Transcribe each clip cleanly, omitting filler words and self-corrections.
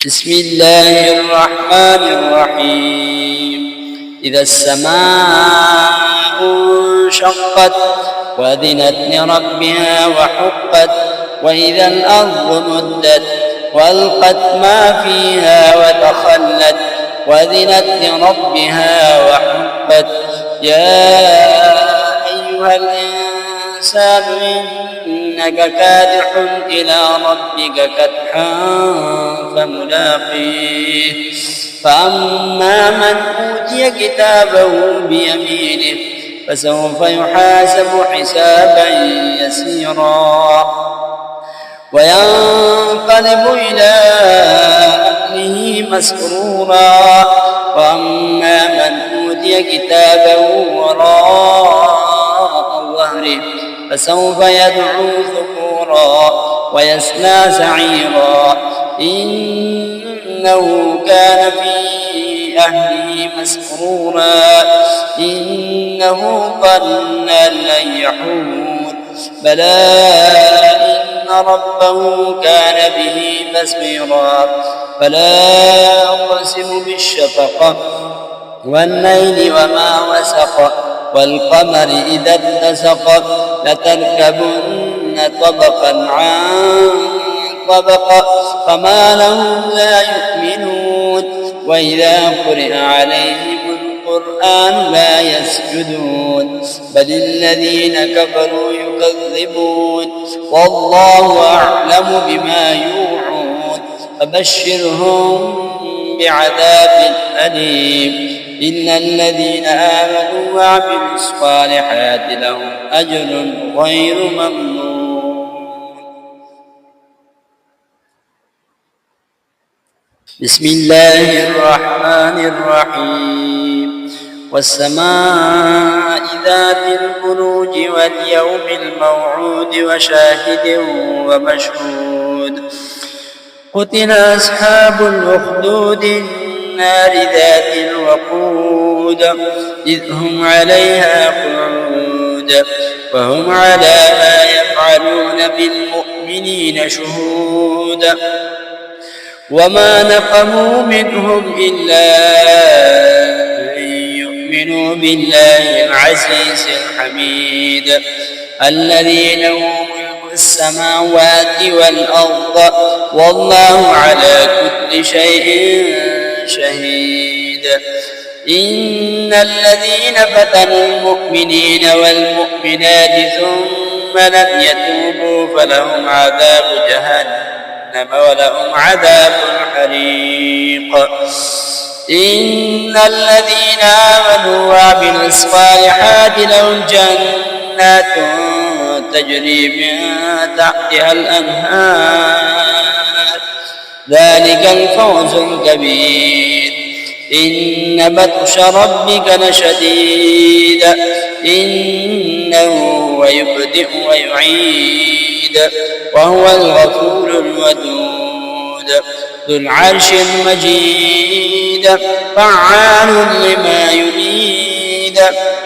بسم الله الرحمن الرحيم. إذا السماء انشقت وأذنت لربها وحقت وإذا الأرض مدت وألقت ما فيها وتخلت وأذنت لربها وحقت. يا أيها الإنسان إنك كادح إلى ربك كدحا فملاقيه. فأما من أوتي كتابه بيمينه فسوف يحاسب حسابا يسيرا وينقلب إلى أهله مسرورا. وأما من أوتي كتابه وراء ظهره فسوف يدعو ثبورا ويصلى سعيرا إنه كان في أهله مسرورا إنه ظن أن لن يحور بلى إن ربه كان به بصيرا. فلا أقسم بالشفق والليل وما وسق والقمر إذا اتسق لتركبن طبقا عن طبق فما لهم لا يؤمنون وإذا قرئ عليهم القرآن لا يسجدون بل الذين كفروا يكذبون والله أعلم بما يوعون فبشرهم بعذاب أليم. إلا الذين آمنوا وعملوا الصالحات لهم أجر غير ممنون. بسم الله الرحمن الرحيم. والسماء ذات البروج واليوم الموعود وشاهد ومشهود. قتل أصحاب الأخدود النار ذات الوقود إذ هم عليها قعود وهم على ما يفعلون بالمؤمنين شهود. وما نقموا منهم إلا أن يؤمنوا بالله العزيز الحميد الذي له ملك السماوات والأرض والله على كل شيء شهيد. إن الذين فتنوا المؤمنين والمؤمنات ثم لم يتوبوا فلهم عذاب جهنم ولهم عذاب الحريق. إن الذين آمنوا وعملوا الصالحات لهم جنات تجري من تحتها الأنهار ذلك الفوز الكبير. إن بطش ربك لشديد إنه هو يبدئ ويعيد وهو الغفور الودود ذو العرش المجيد فعال لما يريد.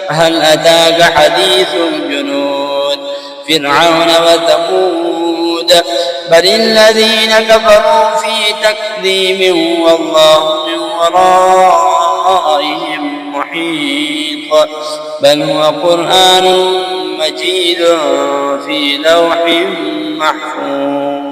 هل أتاك حديث الجنود فرعون وثمود بل الذين كفروا في تكذيب والله من ورائهم محيط. بل هو قرآن مجيد في لوح محفوظ.